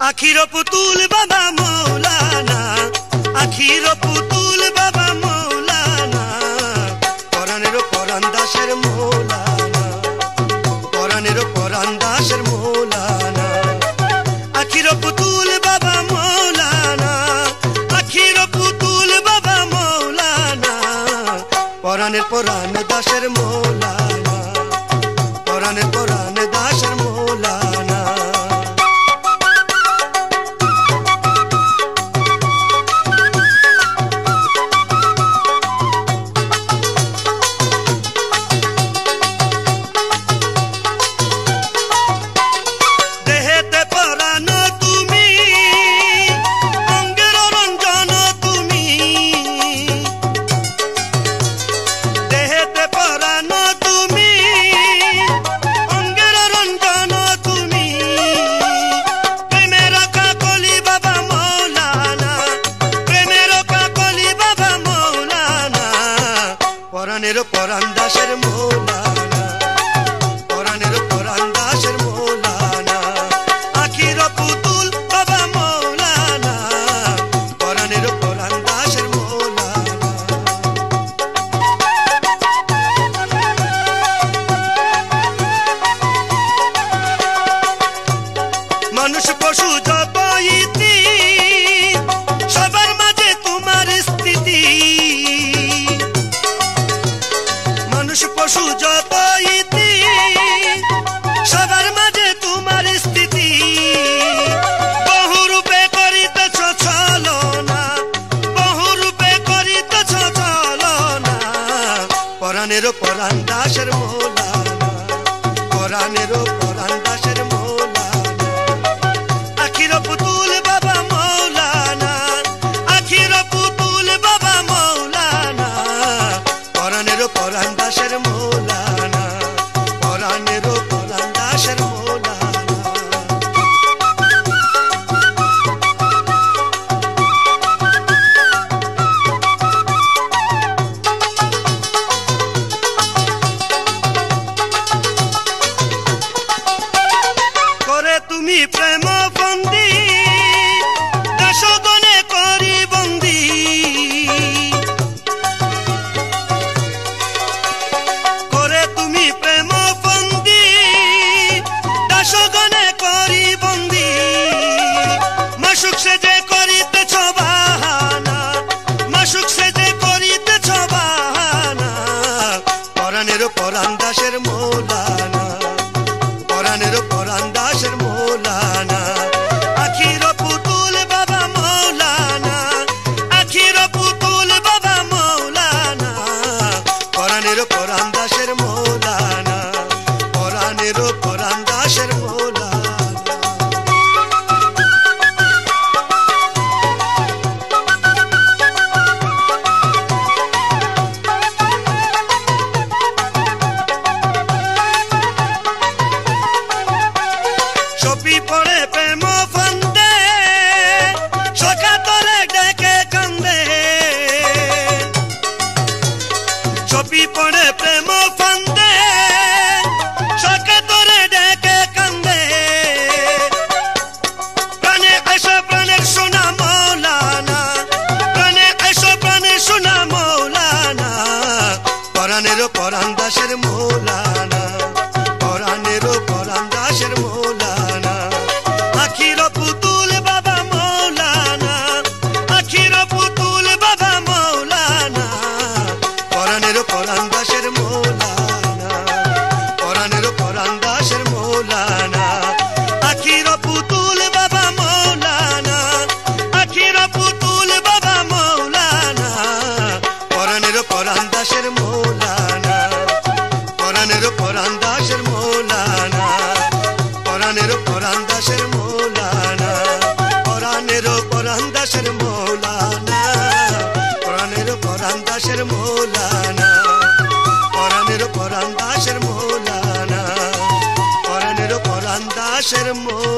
আখির পুতুল বাবা মৌলানা, আখির পুতুল বাবা মৌলানা, পরাণের পরাণ দাসের মৌলানা, পরাণের পরাণ দাসের মৌলানা। আখির পুতুল বাবা মৌলানা, আখির পুতুল বাবা মৌলানা, পরাণের পরাণ দাসের মৌলানা, পরাণের পরাণ দাসের মৌলানা। পরাণের পরাণ দাসের মৌলানা, পরাণের পরাণ দাসের মৌলানা। আখির পুতুল বাবা মৌলানা, পরাণের পরাণ দাসের মৌলানা। মানুষ পশু যত ইতি, সবার মাঝে তোমার স্থিতি। পশু যত ইতি, সবার মাঝে তোমার স্থিতি। বহু রূপে করিতেছ ছলনা, বহু রূপে করিতেছ ছলনা। পরাণের পরাণ দাসের মৌলানা, পরাণের পরাণ দাসের মৌলানা। আখির পুতুল বাবা মৌলানা, আখির পুতুল বাবা মৌলানা, পরাণের পরাণ দাসের মৌলানা, পরাণের পরাণ দাসের মৌলানা। করে তুমি প্রেম বন্দি, দাসগণে করি বন্দি। করে তুমি প্রেম বন্দি, দাসগণে করি বন্দি। মাসুক সেজে করিতেছ বাহানা, মাসুক সেজে করিতেছ বাহানা। পরাণের পরাণ দাসের মৌলানা, পরাণের পরাণ দাসের মৌলানা। আখির পুতুল বাবা মৌলানা, আখির পুতুল বাবা মৌলানা, পরাণের পরাণ দাসের মৌলানা, পরাণের পরাণ দাসের মৌলানা। সপি পড়ে প্রেম ফান্দে, সখা তোরে ডেকে কান্দে। সপি পড়ে প্রেম ফান্দে, সখা তোরে ডেকে কান্দে। প্রাণে এসো প্রাণের সোনা মৌলানা, প্রাণে এসো প্রাণের সোনা মৌলানা। পরাণের পরাণ দাসের মৌলানা, পরাণের পরাণ দাসের মৌলানা। আখির পুতুল বাবা মৌলানা, আখির পুতুল বাবা মৌলানা, পরাণের পরাণ দাসের মৌলানা, পরাণের পরাণ দাসের মৌলানা। আখির পুতুল বাবা মৌলানা, আখির পুতুল বাবা মৌলানা, পরাণের পরাণ দাসের মৌলানা, পরাণের পরাণ দাসের মৌলানা, পরাণের পরাণ দাসের মৌলানা, পরাণের পরাণ দাসের মৌলানা, পরাণের পরাণ দাসের মৌলানা, পরাণের পরাণ দাসের মৌলানা, পরাণের পরাণ দাসের মৌলানা।